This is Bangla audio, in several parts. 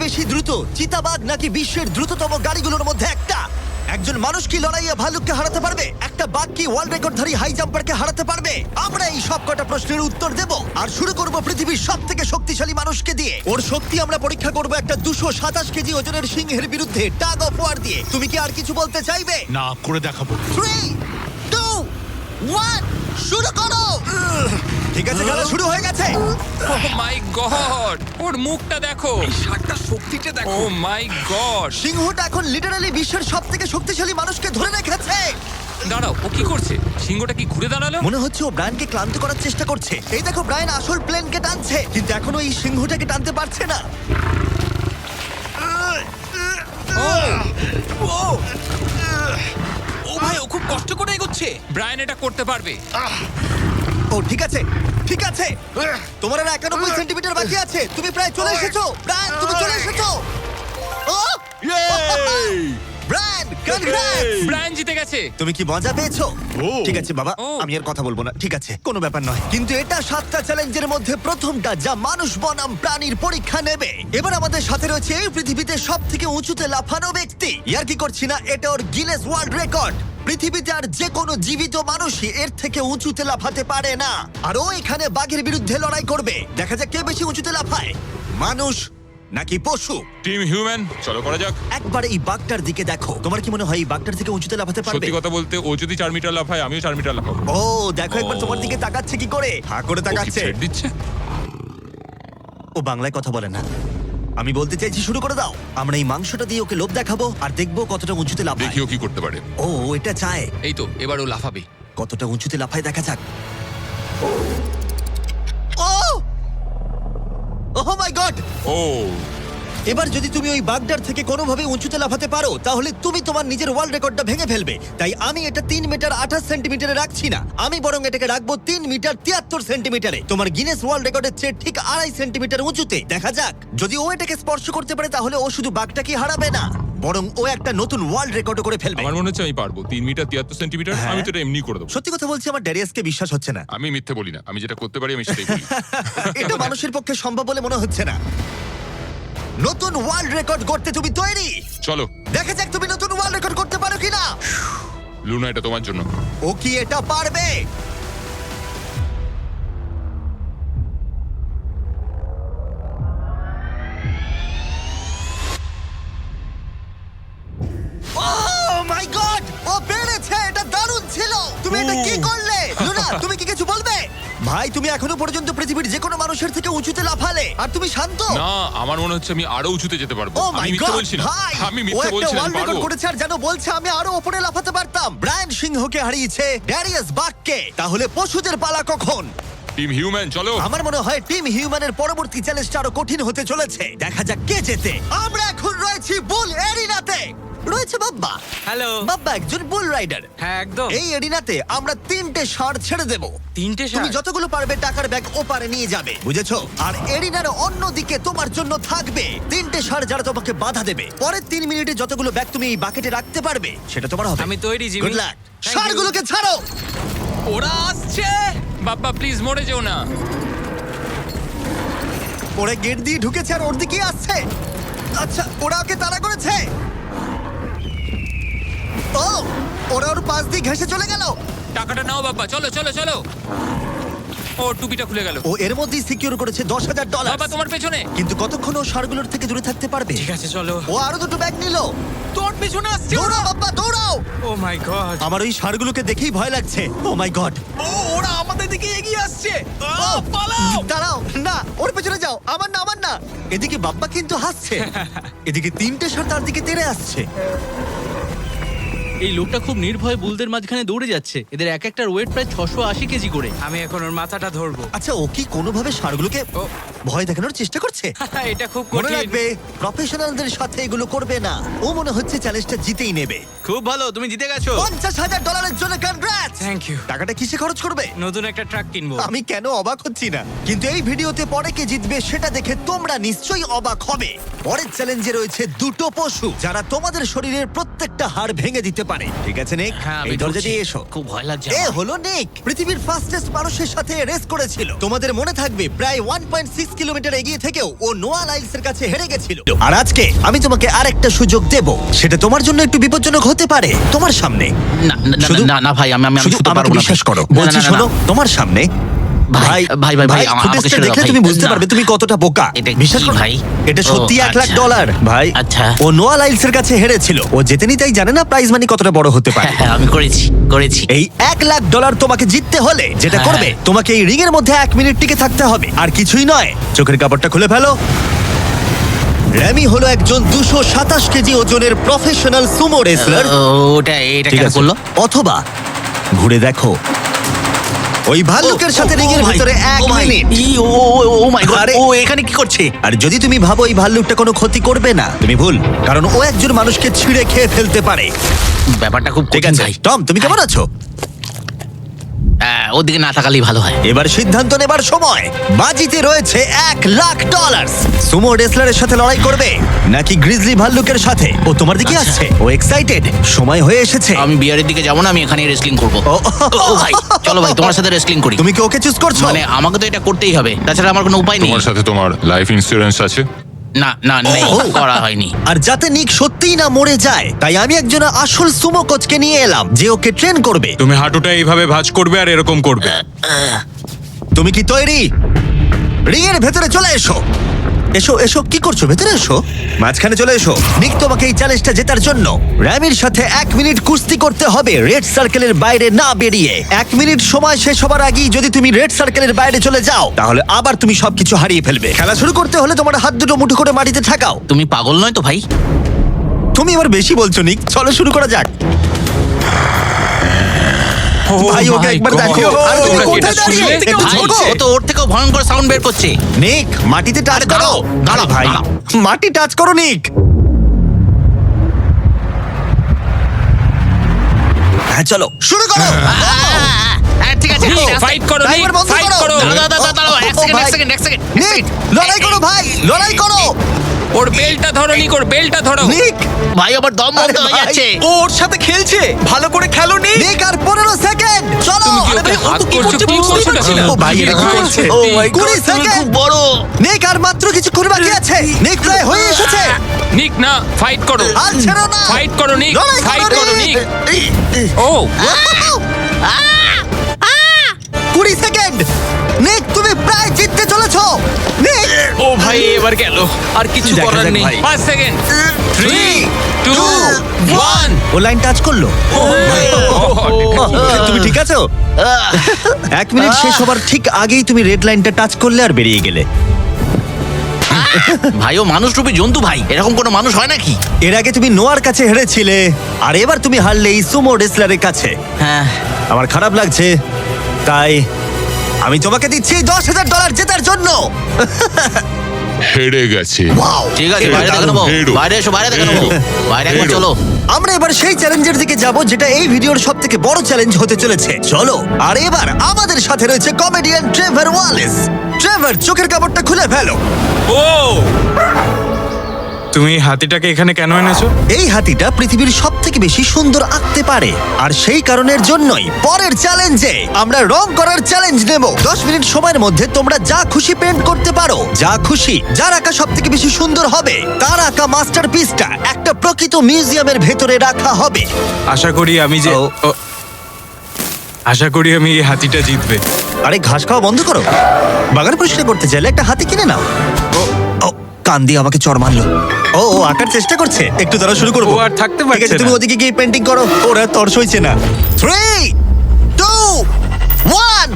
বেশি দ্রুত, চিতাবাঘ নাকি বিশ্বের দ্রুততম গাড়িগুলোর মধ্যে একটা? একজন মানুষ কি লড়াইয়ে ভালুককে হারাতে পারবে? একটা বাঘ কি ওয়ার্ল্ড রেকর্ডধারী হাই জাম্পারকে হারাতে পারবে? আমরা এই সব কটা প্রশ্নের উত্তর দেব আর শুরু করব পৃথিবীর সব থেকে শক্তিশালী মানুষকে দিয়ে। ওর শক্তি আমরা পরীক্ষা করব একটা 227 কেজি ওজনের সিংহের বিরুদ্ধে টাগ অফ ওয়ার দিয়ে। তুমি কি আর কিছু বলতে চাইবে? না, করে দেখাবো। 3, 2, 1, শুরু করো। ঠিক আছে, খেলা শুরু হয়ে গেছে। ও মাই গড, ওর মুখটা দেখো। এই ষাটটা শক্তিটা ও দেখো। মাই গড। সিংহটা এখন লিটারালি বিশ্বের সব থেকে শক্তিশালী মানুষকে ধরে রেখেছে। দাঁড়াও, ও কি করছে? সিংহটা কি ঘুরে দাঁড়ালো? মনে হচ্ছে ও ব্রায়ানকে ক্লান্ত করার চেষ্টা করছে। এই দেখো, ব্রায়ান আসল প্লেনকে টানছে, কিন্তু এখনো এই সিংহটাকে টানতে পারছে না। ও ভাই, ও খুব কষ্ট করে এগোচ্ছে। ব্রায়ান এটা করতে পারবে। ও ঠিক আছে, ঠিক আছে। তোমার আর 91 সেন্টিমিটার বাকি আছে। তুমি প্রায় চলে এসেছো। ব্রায়ান, তুমি চলে এসেছো। ও ব্রায়ান, কনগ্রেটস! ব্রায়ান জিতে গেছে। তুমি কি মজা পেয়েছো? ও। ঠিক আছে বাবা, ও। আমি আর কথা বলবো না। ঠিক আছে, কোনো ব্যাপার নয়। কিন্তু এটা 7টা চ্যালেঞ্জের মধ্যে প্রথমটা যা মানুষ বনাম প্রাণীর পরীক্ষা নেবে। এবার আমাদের সাথে রয়েছে এই পৃথিবীতে সব থেকে উঁচুতে লাফানো ব্যক্তি। ইয়ার কি করছি না, এটা ওর গিনেস ওয়ার্ল্ড রেকর্ড। পৃথিবীতে আর যে কোনো জীবিত মানুষই এর থেকে উঁচুতে লাফাতে পারে না। আর ও এখানে বাঘের বিরুদ্ধে লড়াই করবে। দেখা যাক কে বেশি উঁচুতে লাফায়, মানুষ নাকি পশু। টিম হিউম্যান, চলো করা যাক। একবার এই বাঘটার দিকে দেখো। তোমার কি মনে হয় এই বাঘটার থেকে উঁচুতে লাফাতে পারবে? সত্যি কথা বলতে, ও যদি 4 মিটার লাফায়, আমিও 4 মিটার লাফাবো। ও দেখো একবার ও। তোমার দিকে তাকাচ্ছে কি করে, হা করে ও কি তাকাচ্ছে। ছেড়ে দিচ্ছে? ও বাংলায় কথা বলে না। আমি বলতে চাইছি শুরু করে দাও। আমরা এই মাংসটা দিয়ে ওকে লোভ দেখাবো আর দেখবো কতটা উঁচুতে লাফায়। দেখিও কি করতে পারে। ও এটা চায়। এই তো, এবার ও লাফাবে। কতটা উঁচুতে লাফায় দেখা যাক। ও ওহ মাই গড! ও এবার যদি তুমি ওই বাগদার থেকে কোনোভাবে উঁচুতে লাফাতে পারো, তাহলে তুমি তোমার নিজের ওয়ার্ল্ড রেকর্ডটা ভেঙে ফেলবে। তাই আমি এটা 3 মিটার 28 সেন্টিমিটারে রাখছি না, আমি বরং এটাকে রাখবো 3 মিটার 73 সেন্টিমিটারে। তোমার গিনেস ওয়ার্ল্ড রেকর্ডের চেয়ে ঠিক 2.5 সেন্টিমিটার উঁচুতে। দেখা যাক, যদি ও এটাকে স্পর্শ করতে পারে তাহলে ও শুধু বাগটাকে হারাবে না, বরং ও একটা নতুন ওয়ার্ল্ড রেকর্ড করে ফেলবে। আমার মনে হচ্ছে আমি পারবো 3 মিটার 73 সেন্টিমিটার। হ্যাঁ। আমি তো এটা এমনি করে দেবো। সত্যি কথা বলছি, আমার ড্যারিয়াসকে বিশ্বাস হচ্ছে না। আমি মিথ্যে বলি না, আমি যেটা করতে পারি আমি সেটাই বলি। এটা মানুষের পক্ষে সম্ভব বলে মনে হচ্ছে না। নতুন ওয়ার্ল্ড রেকর্ড করতে তুমি তৈরি? চলো দেখা যাক তুমি নতুন ওয়ার্ল্ড রেকর্ড করতে পারো কিনা। লুনা, এটা তোমার জন্য। ও কি এটা পারবে? Oh my God! ও পেরেছে! এটা দারুণ ছিল! তুমি এটা কি করলে? লুনা, তুমি কি কিছু বলবে? ভাই, তুমি এখনো পর্যন্ত পৃথিবীর যে কোনো মানুষের থেকে উঁচুতে লাফালে আর তুমি শান্ত। না, আমার মনে হচ্ছে আমি আরো উঁচুতে যেতে পারবো। ও আমি মাই মিথ্যে গড বলছি না, ভাই! আমি ও মিথ্যে একটা বলছি না, আমি ওয়ার্ল্ড রেকর্ড পারবো। করেছে আর যেন বলছে আমি আরো উপরে লাফাতে পারতাম। ব্রায়ান সিংহকে হারিয়েছে ড্যারিয়াস বাককে। তাহলে পশুদের পালা কখন? টিম হিউম্যান, চলো। আমার মনে হয় টিম হিউম্যানের পরবর্তী চ্যালেঞ্জটা আরো কঠিন হতে চলেছে। দেখা যাক কে জেতে। আমরা এখন রয়েছি বুল এরিনাতে। রয়েছে বাব্বা। হ্যালো। বাব্বা একজন বুল রাইডার। হ্যাঁ, একদম। এই এরিনাতে আমরা 3টে ষাঁড় ছেড়ে দেব। 3টে তুমি ষাঁড়? যতগুলো পারবে টাকার ব্যাগ ওপারে নিয়ে যাবে, বুঝেছো? আর এরিনার অন্যদিকে তোমার জন্য থাকবে 3টে ষাঁড় যারা তোমাকে বাধা দেবে। পরের 3 মিনিটে যতগুলো ব্যাগ তুমি এই বাকেটে রাখতে পারবে সেটা তোমার হবে। আমি তৈরি, Jimmy. Good luck. Thank you. ষাঁড়গুলোকে ছাড়ো। ওরা আসছে। বাপ্পা প্লিজ মরে যেও না। ওরা গেট দিয়ে ঢুকেছে আর ওর দিকে আসছে। আচ্ছা, ওরা ওকে তাড়া করেছে। ও, ওরা ওর পাশ দিয়ে ঘেঁষে চলে গেল। টাকাটা নাও বাপ্পা, চলো চলো চলো। ও টুপিটা খুলে গেল। ও এর মধ্যেই সিকিউর করেছে $10,000। বাবা তোমার পেছনে। কিন্তু কতক্ষণ ও ষাঁড়গুলোর থেকে দূরে থাকতে পারবে? ঠিক আছে, চলো। ও আরো 2টো ব্যাগ নিল। তোর পেছনে আসছে ওরা। দৌড়াও বাবা, দৌড়াও। ও মাই গড। আমার ওই ষাঁড়গুলোকে দেখেই ভয় লাগছে। ও মাই গড। ও, ওরা আমাদের দিকে এগিয়ে আসছে। পালাও। দাঁড়াও, না, ওর পেছনে যাও। আমার না, আমার না। এদিকে বাপ্পা কিন্তু হাসছে। এদিকে 3টে ষাঁড় তার দিকে তেড়ে আসছে। এই লোকটা খুব নির্ভয়ে বুলদের মাঝখানে দৌড়ে যাচ্ছে। এদের এক একটার ওয়েট প্রায় 680 কেজি করে। আমি এখন ওর মাথাটা ধরবো। আচ্ছা, ও কি কোনোভাবে ষাঁড়গুলোকে ও। ভয় দেখানোর চেষ্টা করছে? এটা খুব মনে কঠিন। রাখবে, প্রফেশনালদের সাথে এগুলো করবে না। ও মনে হচ্ছে চ্যালেঞ্জটা জিতেই নেবে। খুব ভালো, তুমি জিতে গেছো। $50,000 জন্য কনগ্রাটস। Thank you. টাকাটা কিসে খরচ করবে? নতুন একটা ট্রাক কিনবো। আমি কেন অবাক হচ্ছি না, কিন্তু এই ভিডিওতে পরে কে জিতবে সেটা দেখে তোমরা নিশ্চয়ই অবাক হবে। পরের চ্যালেঞ্জে রয়েছে 2টো পশু যারা তোমাদের শরীরের প্রত্যেক প্রত্যেকটা হাড় ভেঙে দিতে পারে। ঠিক আছে নিক, হ্যাঁ, আমি এই দরজা ঢুকছি। দিয়ে এসো। খুব ভয় লাগছে এ আমার। হলো নিক, পৃথিবীর ফাস্টেস্ট মানুষের সাথে রেস করেছিল। তোমাদের মনে থাকবে প্রায় 1.6 কিলোমিটার এগিয়ে থেকেও ও নোয়া লাইলসের কাছে হেরে গেছিল। আর আজকে আমি তোমাকে আরেকটা সুযোগ দেব, সেটা তোমার জন্য একটু বিপজ্জনক হতে পারে। তোমার সামনে না না, না, শুধু- না না ভাই আমি শুধু শুতে আমাকে পারবো না বিশ্বাস ভাই। করো, না, বলছি না, না, শোনো, না। তোমার সামনে ভাই, ভাই, আমাকে ফুটেজটা ছেড়ে দাও, দেখলে ভাই। তুমি বুঝতে না। পারবে তুমি কতটা বোকা। এটা বিশ্বাস কি করো ভাই? এটা সত্যি ও, $1,00,000 আচ্ছা। ভাই। আচ্ছা। ও নোয়া লাইলসের কাছে হেরেছিল, ও জেতেনি তাই জানে না প্রাইজ মানি কতটা বড় হতে পারে। হ্যাঁ আমি করেছি এই $1,00,000 তোমাকে জিততে হলে যেটা হ্যাঁ। করবে, তোমাকে এই রিং এর মধ্যে 1 মিনিট টিকে থাকতে হবে, আর কিছুই নয়। চোখের কাপড়টা খুলে ফেলো। র্যামি হলো একজন 227 কেজি ওজনের প্রফেশনাল সুমো রেসলার। এটা ঠিক কেন আছে, করলো? অথবা ঘুরে দেখো ওই ভাল্লুকের সাথে রিং এর ভিতরে 1 মিনিট। ও মাই গড, আরে- ও এখানে কি করছে? আর যদি তুমি ভাবো এই ভাল্লুকটা কোনো ক্ষতি করবে না, তুমি ভুল, কারণ ও একজন মানুষকে ছিঁড়ে খেয়ে ফেলতে পারে। ব্যাপারটা খুব ঠিক কঠিন আছে ভাই। টম, তুমি কেমন আছো? ওদিকে না তাকালেই ভালো হয়। এবার সিদ্ধান্ত নেবার সময়। বাজিতে রয়েছে $1,00,000। সুমো রেসলারের সাথে লড়াই করবে নাকি গ্রিজলি ভাল্লুকের সাথে? ও তোমার দিকে আচ্ছা। আসছে, ও এক্সাইটেড, সময় হয়ে এসেছে। আমি বিয়ারের দিকে যাবো না, আমি এখানে রেসলিং করবো। ও, ও ভাই চলো ভাই তোমার সাথে রেসলিং করি। তুমি কি ওকে চুজ করছো? মানে আমাকে তো এটা করতেই হবে, তাছাড়া আমার কোনো উপায় নেই। তোমার সাথে তোমার লাইফ ইন্স্যুরেন্স আছে? না না নেই, ও। করা হয়নি। আর যাতে নিক সত্যিই না মরে যায়, তাই আমি একজন আসল সুমো কোচকে নিয়ে এলাম যে ওকে ট্রেন করবে। তুমি হাঁটুটা এইভাবে ভাঁজ করবে আর এরকম করবে। তুমি কি তৈরি? রিং এর ভেতরে চলে এসো। এসো এসো, কি করছো? ভেতরে এসো, মাঝখানে চলে এসো। নিক তোমাকে এই চ্যালেঞ্জটা জেতার জন্য র্যামির সাথে 1 মিনিট কুস্তি করতে হবে রেড সার্কেলের বাইরে না বেরিয়ে। 1 মিনিট সময় শেষ হবার আগেই যদি তুমি রেড সার্কেলের বাইরে চলে যাও, তাহলে আবার তুমি সবকিছু হারিয়ে ফেলবে। খেলা শুরু করতে হলে তোমার হাত দুটো মুঠো করে মাটিতে ঠাকাও। তুমি পাগল নয় তো ভাই? তুমি এবার বেশি বলছো নিক, চলো শুরু করা যাক। ভাই ওকে my একবার God! দেখো। আর তুমি তোমরা কি কোথায় এটা দাঁড়িয়ে? শুনলে? একটু ভাই, ঝোঁকো। ও তো ওর থেকেও ভয়ঙ্কর সাউন্ড বের করছে। নিক মাটিতে টাচ আরে করো। দাঁড়াও, দাঁড়াও, আরে ভাই দাঁড়াও। মাটি টাচ করো নিক। হ্যাঁ চলো শুরু করো। ঠিক আছে, ঠিক আছে। ফাইট করো নিক, ড্রাইভার বন্ধ ফাইট করো। করো। দাঁড়াও, এক ও, সেকেন্ড, ভাই। এক সেকেন্ড। নিক লড়াই করো ভাই, লড়াই করো। ওর বেলটা ধরো নিক, ওর বেলটা ধরো। নিক ভাই আবার দম বন্ধ আরে হয়ে ভাই। যাচ্ছে। ও ওর সাথে খেলছে, ভালো করে খেলো নি। নিক আর 15 সেকেন্ড চলো। তুমি কি আরে ওকে ভাই, ও হাত তো কি করছো? করছে কি বুঝতেই করছো পারছি না? না। ও ভাই এটা কি ভাই, করছে? সত্যি। ও মাই 20 গড, তুমি খুব বড়। নিক আর মাত্র কিছুক্ষণ বাকি আছে। নিক প্রায় হয়ে এসেছে। নিক না, ফাইট করো। আর ছেড়ো না। ফাইট করো নিক, লড়াই ফাইট করো নিক। ও 20 সেকেন্ড। নিক তুমি প্রায় জিততে চলেছো। নিক ও ভাই এবার গেল, আর কিছু দেখা করার যাক নেই। ভাই। 5 সেকেন্ড। 3 2 1 ও লাইন টাচ করলো। তুমি ঠিক আছো? 1 মিনিট শেষ হবার ঠিক আগেই তুমি রেড লাইনটা টাচ করলে আর বেরিয়ে গেলে। ভাই ও মানুষ রূপী জন্তু ভাই, এরকম কোনো মানুষ হয় নাকি? এর আগে তুমি নোয়ার কাছে হেরেছিলে, আর এবার তুমি হারলে এই সুমো রেসলারের কাছে। হ্যাঁ আমার খারাপ লাগছে, তাই আমি তোমাকে দিচ্ছি $10,000 জেতার জন্য। হেরে গেছে। ওয়াও, ঠিক আছে, এটা বাইরে দেখে দারুণ। নেবো। হেরো। বাইরে এসো, বাইরে দেখে নেবো। বাইরে একবার হেরো। চলো। আমরা এবার সেই চ্যালেঞ্জের দিকে যাব যেটা এই ভিডিওর সবথেকে বড় চ্যালেঞ্জ হতে চলেছে। চলো। আর এবার আমাদের সাথে রয়েছে কমেডিয়ান ট্রেভার ওয়ালেস। ট্রেভার চোখের কাপড়টা খুলে ফেলো। ও তুমি হাতিটাকে এখানে কেন এনেছো? এই হাতিটা পৃথিবীর সবথেকে বেশি সুন্দর আঁকতে পারে, আর সেই কারণের জন্যই পরের চ্যালেঞ্জে আমরা রং করার চ্যালেঞ্জ নেব। 10 মিনিট সময়ের মধ্যে তোমরা যা খুশি পেন্ট করতে পারো, যা খুশি। যার আঁকা সবথেকে বেশি সুন্দর হবে তার আঁকা মাস্টারপিসটা একটা প্রকৃত মিউজিয়ামের ভেতরে রাখা হবে। আশা করি আমি যে ও। ও, আশা করি আমি এই হাতিটা জিতবে। আরে ঘাস খাওয়া বন্ধ করো। বাগান পরিষ্কার করতে চাইলে একটা হাতি কিনে নাও। ও ও, কান দিয়ে আমাকে চড় মারলো। ও ও আঁকার চেষ্টা করছে, একটু দ্বারা শুরু করবো। ও আর থাকতে ঠিক পারছে আছে, তুমি না। ওদিকে গিয়ে পেন্টিং করো, ওরা তর সইছে না। 3 2 1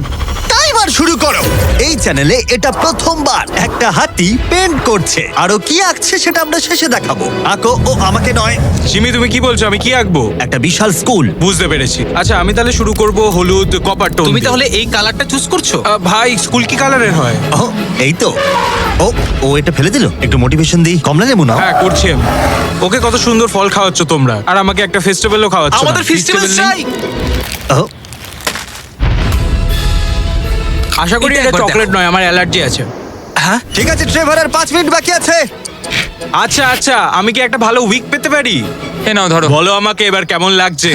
টাইমার শুরু করো। এই চ্যানেলে এটা প্রথমবার একটা হাতি পেন্ট করছে, আরো কি আঁকছে সেটা আমরা শেষে দেখাবো। আঁকো। ও আমাকে নয়, সিমি তুমি কি বলছো, আমি কি আঁকবো? একটা বিশাল স্কুল। বুঝতে পেরেছি। আচ্ছা আমি তাহলে শুরু করব হলুদ কপার টোন। তুমি তাহলে এই কালারটা চুজ করছো? ভাই স্কুল কি কালারের হয়? ও এই তো। ও ও এটা ফেলে দিল। একটু মোটিভেশন দিই, কমলা লেবু নাও। হ্যাঁ করছি আমি। ওকে কত সুন্দর ফল খাওয়াচ্ছ তোমরা, আর আমাকে একটা ফেস্টিভ্যালও খাওয়াচ্ছ। আমাদের ফেস্টিভ্যাল চাই। ও আশা করি এটা এটা একবার চকলেট দেখো। নয়, আমার অ্যালার্জি আছে। হ্যাঁ, ঠিক আছে ট্রেভার, আর 5 মিনিট বাকি আছে। আচ্ছা আচ্ছা, আমি কি একটা ভালো উইক পেতে পারি? এ নাও ধরো। বলো আমাকে এবার কেমন লাগছে?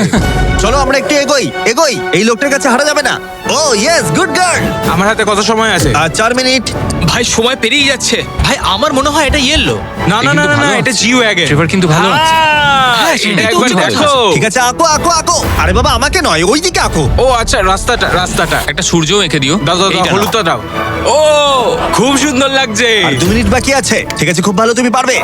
চলো আমরা একটু এগোই এগোই, এই লোকটার কাছে হারা যাবে না। ও ইয়েস, গুড গার্ল। আমার হাতে কত সময় আছে? আর 4 মিনিট। ভাই সময় পেরিয়ে যাচ্ছে। ভাই আমার মনে হয় এটা ইয়েলো। না না না না, না, এটা জিও ওয়াগন। ট্রেভার কিন্তু ভালো আছে। হ্যাঁ, এটা সেটাই তো একবার হচ্ছে দেখো। ঠিক আছে, আঁকো আঁকো আঁকো। আরে বাবা, আমাকে নয়, ওইদিকে আঁকো। ও আচ্ছা, রাস্তাটা একটা সূর্যও এঁকে দিও। দাও দাও দাও, এইটা নাও। হলুদটা দাও। ও খুব সুন্দর লাগছে। আর 2 মিনিট বাকি আছে। ঠিক আছে, খুব ভালো, তুমি পারবে।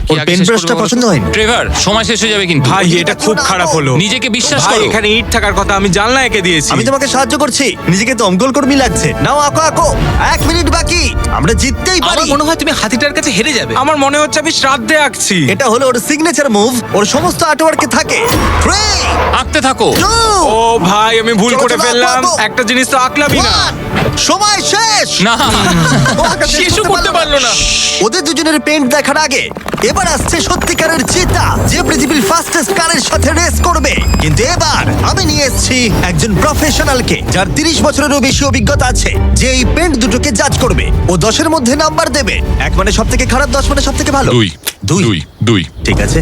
কি ওর আগে পেন শেষ ব্রাশটা করবো বলো তো? পছন্দ হয়নি। ট্রেভার, সময় শেষ হয়ে যাবে কিন্তু। ভাই এটা খুব খারাপ হলো। নিজেকে বিশ্বাস ভাই করো। এখানে ইট থাকার কথা, আমি জানলা এঁকে দিয়েছি। আমি তোমাকে সাহায্য করছি, নিজেকে দমকল কর্মী লাগছে। নাও আঁকো আঁকো। 1 মিনিট বাকি, আমরা জিততেই পারি। আমার মনে হয় তুমি হাতিটার কাছে হেরে যাবে। আমার মনে হচ্ছে আমি শ্রাদ্ধে আঁকছি। এটা হলো ওর সিগনেচার মুভ, ওর সমস্ত আর্টওয়ার্কে থাকে। 3 আঁকতে থাকো। 2 ও ভাই আমি ভুল চলো, করে চলো, ফেললাম। আঁকো, আঁকো। একটা জিনিস তো আঁকলামই না। 1 সময় শেষ। না, ও আঁকা শেষ শেষও করতে পারলো না। ওদের দুজনের পেন্ট দেখার আগে এবার আসছে সত্যিকারের চিতা, যে পৃথিবীর ফাস্টেস্ট কারের সাথে রেস করবে। কিন্তু এবার আমি নিয়ে এসেছি একজন প্রফেশনালকে, যার 30 বছরেরও বেশি অভিজ্ঞতা আছে, যে এই পেন্ট দুটোকে জাজ করবে। ও 10-এর মধ্যে নাম্বার দেবে। 1 মানে সব থেকে খারাপ, 10 মানে সব থেকে ভালো। 2 ঠিক আছে।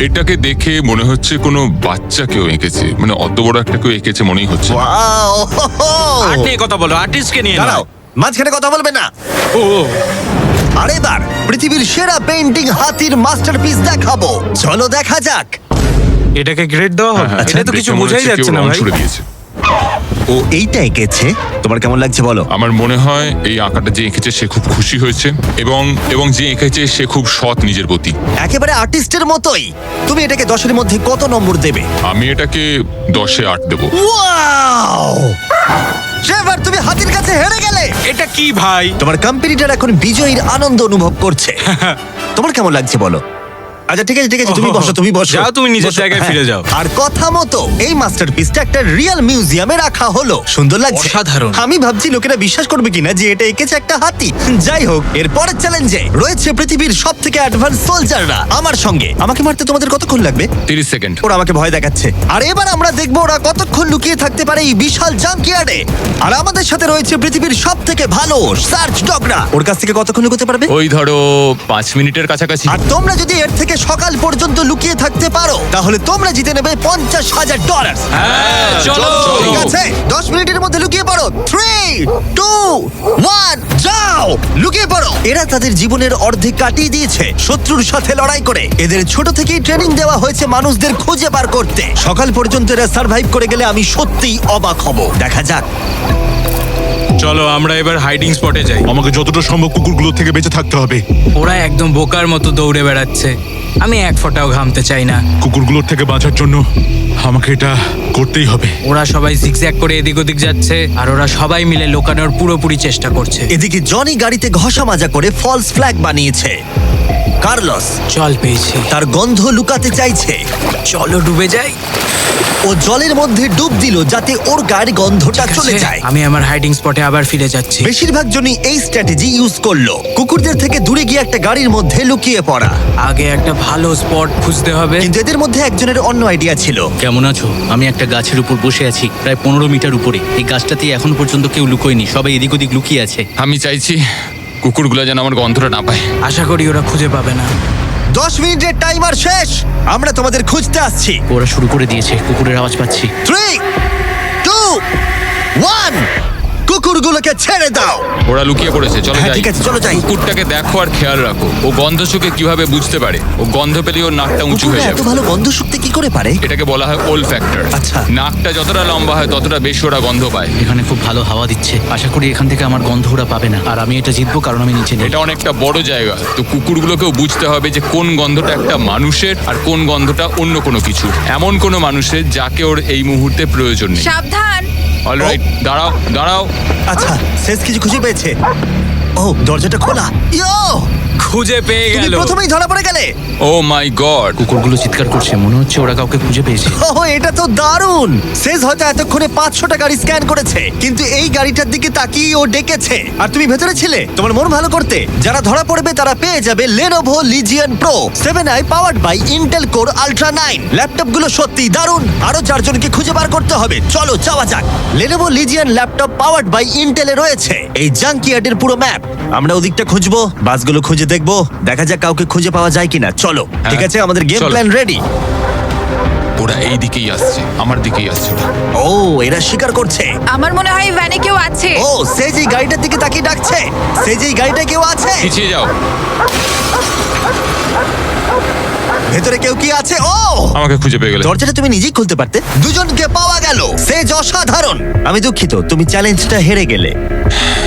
এটাকে দেখে মনে হচ্ছে কোনো বাচ্চা কেউ এঁকেছে, মানে অত বড় একটা কেউ এঁকেছে মনেই হচ্ছে না। ওয়াও! আর্ট নিয়ে কথা বলো, আর্টিস্টকে নিয়ে দাঁড়াও, নাও। মাঝখানে কথা বলবে না। ও আর এবার পৃথিবীর সেরা পেন্টিং হাতির মাস্টারপিস দেখাবো। চলো দেখা যাক। এটাকে গ্রেড দেওয়া হবে? হ্যাঁ, এটা তো দেখে কিছু মনে বোঝাই হচ্ছে যাচ্ছে কেউ না রং ভাই। ছুড়ে দিয়েছে। ও এইটা এঁকেছে, তোমার কেমন লাগছে বলো? আমার মনে হয় এই আঁকাটা যে এঁকেছে সে খুব খুশি হয়েছে, এবং যে এঁকেছে সে খুব সৎ নিজের প্রতি। একেবারে আর্টিস্টের মতোই। তুমি এটাকে 10-এর মধ্যে কত নম্বর দেবে? আমি এটাকে 10-এ 8 দেবো। ওয়াও! ট্রেভার, তুমি হাতির কাছে হেরে গেলে। এটা কি ভাই? তোমার কম্পিটিটর এখন বিজয়ীর আনন্দ অনুভব করছে। তোমার কেমন লাগছে বলো? আচ্ছা ঠিক আছে ঠিক আছে, তুমি বসো তুমি বসো। যাও, তুমি নিজের বসো, জায়গায় হ্যাঁ। ফিরে যাও। আর কথা মতো এই মাস্টারপিসটা একটা রিয়েল মিউজিয়ামে রাখা হলো। সুন্দর লাগছে। অসাধারণ। আমি ভাবছি লোকেরা বিশ্বাস করবে কিনা যে এটা এঁকেছে একটা হাতি। যাই হোক, এর পরের চ্যালেঞ্জে রয়েছে পৃথিবীর সবথেকে অ্যাডভান্স সোলজাররা আমার সঙ্গে। আমাকে মারতে তোমাদের কতক্ষণ লাগবে? 30 সেকেন্ড। ওরা আমাকে ভয় দেখাচ্ছে। আর এবার আমরা দেখবো ওরা কতক্ষণ লুকিয়ে থাকতে পারে এই বিশাল জাঙ্কিয়ার্ডে। আর আমাদের সাথে রয়েছে পৃথিবীর সবথেকে ভালো সার্চ ডগরা। ওর কাছ থেকে কতক্ষণ লুকোতে পারবে? ওই ধরো 5 মিনিটের কাছাকাছি। আর তোমরা যদি এর থেকে সকাল পর্যন্ত লুকিয়ে থাকতে পারো, তাহলে তোমরা জিতে নেবে $50,000। হ্যাঁ, চলো। ঠিক আছে, 10 মিনিটের মধ্যে লুকিয়ে পড়ো। 3, 2, 1, যাও লুকিয়ে পড়ো। এরা তাদের জীবনের অর্ধেক কাটিয়ে দিয়েছে শত্রুর সাথে লড়াই করে। এদের ছোট থেকেই ট্রেনিং দেওয়া হয়েছে মানুষদের খুঁজে বার করতে। সকাল পর্যন্ত এরা সার্ভাইভ করে গেলে আমি সত্যিই অবাক হব। দেখা যাক। চলো আমরা এবার হাইডিং স্পটে যাই। আমাকে যতটা সম্ভব কুকুরগুলো থেকে বেঁচে থাকতে হবে। ওরা একদম বোকার মতো দৌড়ে বেড়াচ্ছে। আমি এক ফোঁটাও ঘামতে চাই না। কুকুরগুলোর থেকে বাঁচার জন্য আমাকে এটা করতেই হবে। ওরা সবাই জিগজ্যাগ করে এদিক ওদিক যাচ্ছে, আর ওরা সবাই মিলে লুকানোর পুরোপুরি চেষ্টা করছে। এদিকে জনি গাড়িতে ঘষা মাজা করে ফলস ফ্ল্যাগ বানিয়েছে। কার্লোস জল পেয়েছি, তার গন্ধ লুকাতে চাইছে। চলো ডুবে যাই। ও জলের মধ্যে ডুব দিল যাতে ওর গায়ের গন্ধটা চলে যায়। আমি আমার হাইডিং স্পটে আবার ফিরে যাচ্ছি। বেশিরভাগ জনই এই স্ট্র্যাটেজি ইউজ করলো, কুকুরদের থেকে দূরে গিয়ে একটা গাড়ির মধ্যে লুকিয়ে পড়া। আগে একটা ভালো স্পট খুঁজতে হবে। কিন্তু এদের মধ্যে একজনের অন্য আইডিয়া ছিল। কেমন আছো? আমি একটা গাছের উপর বসে আছি, প্রায় 15 মিটার উপরে। এই গাছটাতে এখন পর্যন্ত কেউ লুকোয়নি, সবাই এদিক ওদিক লুকিয়ে আছে। আমি চাইছি কুকুরগুলো যেন আমার গন্ধটা না পায়। আশা করি ওরা খুঁজে পাবে না। 10 মিনিটের টাইমার শেষ, আমরা তোমাদের খুঁজতে আসছি। ওরা শুরু করে দিয়েছে, কুকুরের আওয়াজ পাচ্ছি। 3, 2, 1, কুকুরগুলোকে ছেড়ে দাও। ওরা লুকিয়ে পড়েছে, চলো হ্যাঁ যাই। ঠিক আছে, চলো যাই। কুকুরটাকে দেখো আর খেয়াল রাখো। ও গন্ধ শুকে কিভাবে বুঝতে পারে। ও গন্ধ পেলে ওর নাকটা উঁচু কুকুররা হয়ে এত যাবে। ভালো গন্ধ শুকতে কি করে পারে? এটাকে বলা হয় ওল ফ্যাক্টর। আচ্ছা। নাকটা যতটা লম্বা হয় ততটা বেশি ওরা গন্ধ পায়। এখানে খুব ভালো হাওয়া দিচ্ছে, আশা করি এখান থেকে আমার গন্ধ ওরা পাবে না। আর আমি এটা জিতবো কারণ আমি নিচে নেই। এটা অনেকটা বড় জায়গা, তো কুকুরগুলোকেও বুঝতে হবে যে কোন গন্ধটা একটা মানুষের আর কোন গন্ধটা অন্য কোনো কিছু, এমন কোনো মানুষের যাকে ওর এই মুহূর্তে প্রয়োজন নেই। সাবধান। অলরাইট, দাঁড়াও দাঁড়াও। আচ্ছা, শেষ কিছু খুঁজে পেয়েছে। ও, দরজাটা খোলা। ইয়ো, খুঁজে পেয়ে তুমি গেল। প্রথমেই ধরা পড়ে গেলে। ও মাই গড। কুকুরগুলো চিৎকার করছে, মনে হচ্ছে ওরা কাউকে খুঁজে পেয়েছে। ওহ, এটা তো দারুণ। শেষ হয়তো এতক্ষণে 500টা গাড়ি স্ক্যান করেছে, কিন্তু এই গাড়িটার দিকে তাকিয়ে ও ডেকেছে। আর তুমি ভেতরে ছিলে তোমার মন ভালো করতে। যারা ধরা পড়বে তারা পেয়ে যাবে Lenovo Legion Pro 7i powered by Intel Core Ultra 9 ল্যাপটপগুলো সত্যিই দারুণ। আরো 4 জনকে খুঁজে বার করতে হবে। চলো যাওয়া যাক। Lenovo Legion laptop powered by Intel এ রয়েছে এই জাঙ্কিয়ার্ডের পুরো ম্যাপ। আমরা ওদিকটা খুঁজবো, বাসগুলো খুঁজে খুঁজে দেখবো, দেখা যাক কাউকে খুঁজে পাওয়া যায় কিনা। চলো ঠিক আছে, আমাদের গেম চলো। Plan ready. ওরা এই দিকেই আসছে, আমার দিকেই আসছে ওরা। ও এরা শিকার করছে। আমার মনে হয় ভ্যানে কেউ আছে। ও সে যে গাড়িটার দিকে তাকিয়ে ডাকছে, সে যে গাড়িটা কেউ আছে। পিছিয়ে যাও, ভেতরে কেউ কি আছে? ও আমাকে খুঁজে পেয়ে গেলে। দরজাটা তুমি নিজেই খুলতে পারতে। দুজনকে পাওয়া গেল, সে অসাধারণ। আমি দুঃখিত তুমি চ্যালেঞ্জটা হেরে গেলে,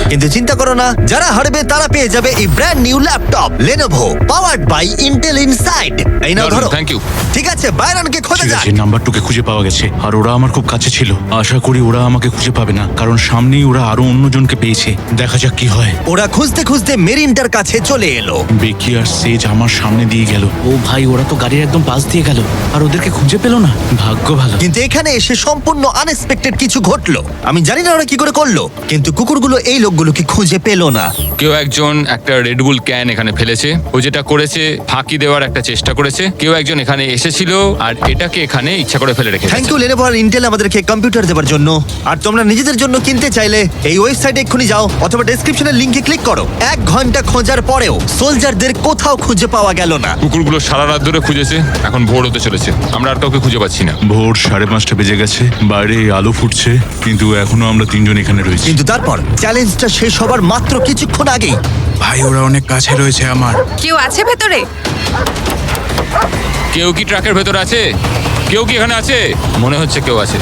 কিন্তু চিন্তা করো না, যারা হারবে তারা পেয়ে যাবে এই brand new laptop Lenovo powered by Intel inside. এই নাও ধরো। Thank you. ঠিক আছে, বাইরনকে খোঁজা ঠিক যাক। আছে, নাম্বারটুকে খুঁজে পাওয়া গেছে আর ওরা আমার খুব কাছে ছিল। আশা করি ওরা আমাকে খুঁজে পাবে না, কারণ সামনেই ওরা আরো অন্যজনকে পেয়েছে। দেখা যাক কি হয়। ওরা খুঁজতে খুঁজতে মেরিনটার কাছে চলে এলো। বেকি আর সেজ আমার সামনে দিয়ে গেল। ও ভাই, ওরা তো গাড়ির একদম পাশ দিয়ে গেল আর ওদেরকে খুঁজে পেলো না। ভাগ্য ভালো। কিন্তু এখানে এসে সম্পূর্ণ আনএক্সপেক্টেড কিছু ঘটলো। আমি জানি না ওরা কি করে করলো, কিন্তু কুকুরগুলো এই লোকগুলোকে খুঁজে পেলো না। কেউ একজন একটা রেডবুল ক্যান এখানে ফেলেছে, ও যেটা করেছে ফাঁকি দেওয়ার একটা চেষ্টা করেছে। কেউ একজন এখানে এসেছিল আর এটাকে এখানে ইচ্ছা করে ফেলে রেখেছে। থ্যাংক ইউ Lenovo আর ইন্টেল আমাদেরকে কম্পিউটার দেওয়ার জন্য। আর তোমরা নিজেদের জন্য কিনতে চাইলে এই ওয়েবসাইটে এক্ষুনি যাও অথবা ডেসক্রিপশনের লিংকে ক্লিক করো। 1 ঘন্টা খোঁজার পরেও সোলজারদের কোথাও খুঁজে পাওয়া গেল না। কুকুরগুলো সারা রাত ধরে খুঁজেছে, এখন ভোর হতে চলেছে, আমরা আর কাউকে খুঁজে পাচ্ছি না। ভোর 5:30 বেজে গেছে, বাইরে আলো ফুটছে, কিন্তু এখনো আমরা 3 জন এখানে রয়েছি। কিন্তু তারপর চ্যালেঞ্জটা শেষ হবার মাত্র কিছুক্ষণ আগেই ভাই, ওরা অনেক কাছে রয়েছে আমার। কেউ আছে ভেতরে? কেউ কি ট্রাকের ভেতর আছে? কেউ কি এখানে আছে? মনে হচ্ছে কেউ আছে।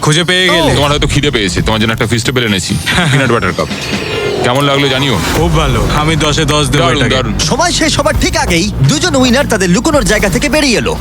খুঁজে পেয়ে গেলে। তোমার হয়তো খিদে পেয়েছে, তোমার জন্য একটা ফিস্টেবল এনেছি, পিনাট বাটার কাপ। কেমন লাগলো জানিও। খুব ভালো, আমি 10-এ 10 দেবো দারুণ এটাকে। দারুণ। সময় শেষ হবার ঠিক আগেই দুজন উইনার তাদের লুকোনোর জায়গা থেকে বেরিয়ে এলো।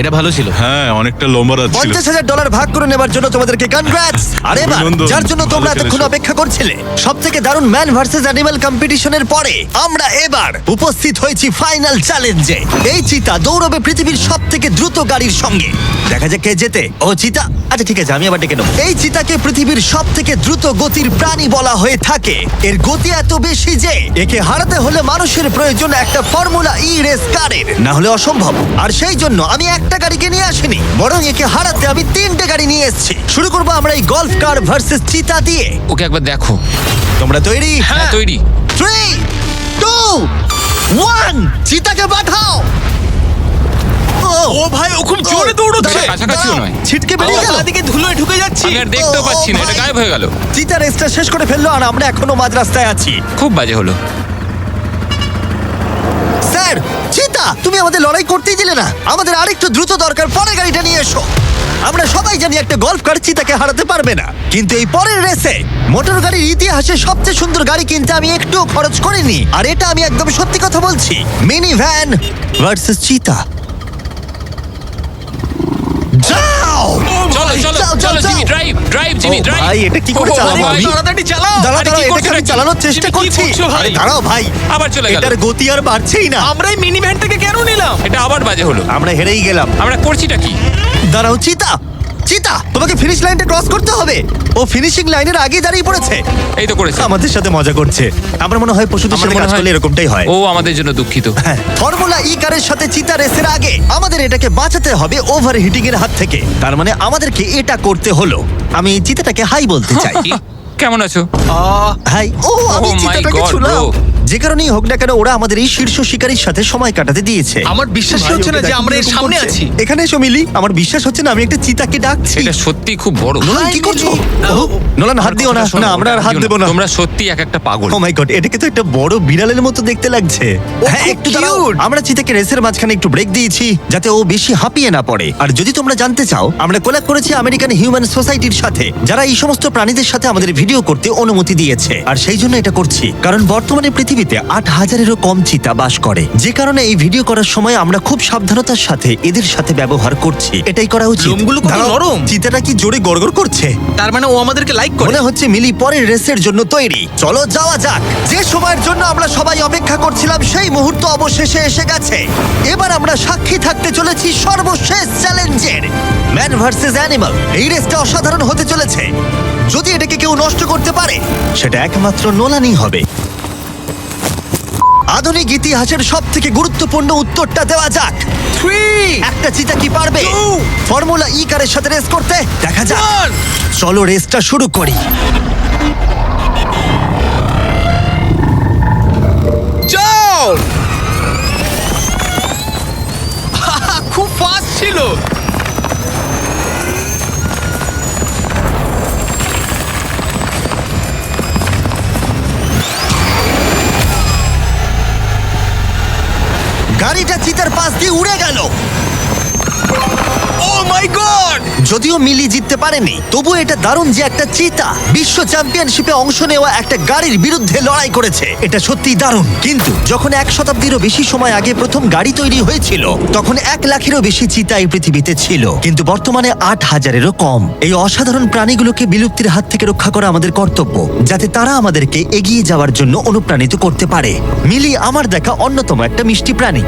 এটা ভালো ছিল। হ্যাঁ, অনেকটা লম্বা রাত ছিল। $50,000 ভাগ করে নেবার জন্য তোমাদেরকে কনগ্রাটস। আর এবার অভিনন্দন। যার জন্য তোমরা ভালো এতক্ষণ খেলেছো। অপেক্ষা করছিলে, সবথেকে দারুণ ম্যান ভার্সেস অ্যানিমাল কম্পিটিশনের পরে আমরা এবার উপস্থিত হয়েছি ফাইনাল চ্যালেঞ্জে। এই চিতা দৌড়বে পৃথিবীর সবথেকে দ্রুত গাড়ির সঙ্গে। দেখা যাক কে জেতে। ও চিতা, আচ্ছা ঠিক আছে, আমি আবার ডেকে নেবো। এই চিতাকে পৃথিবীর সবথেকে দ্রুত গতির প্রাণী বলা হয়ে থাকে। এর গতি এত বেশি যে একে হারাতে হলে মানুষের প্রয়োজন একটা ফর্মুলা ই রেস কারের, না হলে অসম্ভব। আর সেই জন্য আমি একটা গাড়িকে নিয়ে আসিনি, বরং একে হারাতে আমি 3টে গাড়ি নিয়ে এসেছি। শুরু করবো আমরা এই গল্ফ কার ভার্সেস চিতা দিয়ে। ওকে একবার দেখো। তোমরা তৈরি? হ্যাঁ তৈরি। 3, 2, 1, চিতাকে পাঠাও। ও ভাই, ও খুব জোরে দৌড়চ্ছে। কাছাকাছিও নয়। ছিটকে বেরিয়ে গেল। দিকে ধুলোয় ঢুকে যাচ্ছি। আমি আর দেখতেও ও, পাচ্ছি না, ভাই। এটা গায়েব হয়ে গেল। চিতা রেসটা শেষ করে ফেললো আর আমরা এখনো মাঝ রাস্তায় আছি। খুব বাজে হলো। স্যার, চিতা তুমি আমাদের লড়াই করতেই দিলে না। আমাদের আরেকটু দ্রুত দরকার, পরে গাড়িটা নিয়ে এসো। আমরা সবাই জানি একটা গল্ফ কার চিতাকে হারাতে পারবে না, কিন্তু এই পরের রেসে মোটর গাড়ির ইতিহাসে সবচেয়ে সুন্দর গাড়ি কিনতে আমি একটুও খরচ করিনি। আর এটা আমি একদম সত্যি কথা বলছি। মিনি ভ্যান ভার্সেস চিতা। যাও চলো চলো যাও, চলো যাও, জিমি, যাও। ড্রাইভ ড্রাইভ জিমি ও ড্রাইভ। ভাই, এটা কি করে চালাবো আমি? তাড়াতাড়ি চালাও। দাঁড়াও আরে দাঁড়াও, কি করছো এটাকে আমি নাকি? চালানোর চেষ্টা তুমি কি করছি। করছো ভাই? আরে দাঁড়াও ভাই, আবার চলে গেল। এটার গতি আর বাড়ছেই না। আমরা এই মিনি ভ্যানটাকে কেন নিলাম? এটা আবার বাজে হলো। আমরা হেরেই গেলাম। আমরা করছিটা কি? দাঁড়াও চিতা, চিতা তোমাকে ফিনিশ লাইনটা ক্রস করতে হবে। ও ফিনিশিং লাইনের আগে দাঁড়িয়ে পড়েছে। এই তো করেছে। আমাদের সাথে মজা করছে। আমার মনে হয় পশুদের আমার সাথে মনে কাজ হয় করলে এরকমটাই হয়। ও আমাদের জন্য দুঃখিত। হ্যাঁ, ফর্মুলা ই কারের সাথে চিতা রেসের আগে আমাদের এটাকে বাঁচাতে হবে ওভারহিটিং এর হাত থেকে। তার মানে আমাদেরকে এটা করতে হলো। আমি চিতাটাকে হাই বলতে চাই। কি? কেমন আছো? হাই। ও আমি Oh my চিতাটাকে God, ছুলাম। bro. যে কারণেই হোক না কেন, ওরা আমাদের এই শীর্ষ শিকারীর সাথে সময় কাটাতে দিয়েছে। আমার বিশ্বাসই হচ্ছে না যে আমরা এর সামনে আছি। এখানে এসো মিলি, আমার বিশ্বাস হচ্ছে না আমি একটা চিতাকে ডাকছি। এটা সত্যি খুব বড়। নোলান কি করছো? ও, নোলান হাত দিও না। না, আমরা আর হাত দেবো না। তোমরা সত্যি এক একটা পাগল। ও মাই গড, এটাকে তো একটা বড় বিড়ালের মতো দেখতে লাগছে। হ্যাঁ, খুব একটু দাঁড়াও। cute। আমরা চিতাকে রেসের মাঝখানে একটু ব্রেক দিয়েছি যাতে ও বেশি হাঁপিয়ে না পড়ে। আর যদি তোমরা জানতে চাও, আমরা কোলাব করেছি আমেরিকান হিউম্যান সোসাইটির সাথে, যারা এই সমস্ত প্রাণীদের সাথে আমাদের ভিডিও করতে অনুমতি দিয়েছে। আর সেই জন্য এটা করছি, কারণ বর্তমানে পৃথিবীতে 8,000-এরও কম চিতা বাস করে। যে কারণে এই ভিডিও করার সময় আমরা খুব সাবধানতার সাথে এদের সাথে ব্যবহার করছি। এটাই করা উচিত। লোমগুলো কত দাঁড়াও, নরম। চিতাটা কি জোরে গড়গড় করছে? তার মানে ও আমাদেরকে লাইক করে। মনে হচ্ছে মিলি পরের রেসের জন্য তৈরি। চলো যাওয়া যাক। যে সময়ের জন্য আমরা সবাই অপেক্ষা করছিলাম সেই মুহূর্ত অবশেষে এসে গেছে। এবার আমরা সাক্ষী থাকতে চলেছি সর্বশেষ চ্যালেঞ্জের, ম্যান ভার্সেস অ্যানিমাল। এই রেসটা অসাধারণ হতে চলেছে। যদি এটাকে কেউ নষ্ট করতে পারে, সেটা একমাত্র নোলানই হবে। আধুনিক ইতিহাসের সবথেকে গুরুত্বপূর্ণ উত্তরটা দেওয়া যাক। 3 একটা চিতা কি পারবে 2 ফর্মুলা ই কারের সাথে রেস করতে? দেখা যাক। চলো রেসটা শুরু করি। হলো? গাড়িটা চিতার পাশ দিয়ে উড়ে গেল। ও মাই গড! যদিও মিলি জিততে পারেনি, তবু এটা দারুণ যে একটা চিতা বিশ্ব চ্যাম্পিয়নশিপে অংশ নেওয়া একটা গাড়ির বিরুদ্ধে লড়াই করেছে। এটা সত্যিই দারুণ। কিন্তু যখন 1 শতাব্দীরও বেশি সময় আগে প্রথম গাড়ি তৈরি হয়েছিল, তখন 1 লাখেরও বেশি চিতা এই পৃথিবীতে ছিল, কিন্তু বর্তমানে 8,000-এরও কম। এই অসাধারণ প্রাণীগুলোকে বিলুপ্তির হাত থেকে রক্ষা করা আমাদের কর্তব্য, যাতে তারা আমাদেরকে এগিয়ে যাওয়ার জন্য অনুপ্রাণিত করতে পারে। মিলি আমার দেখা অন্যতম একটা মিষ্টি প্রাণী।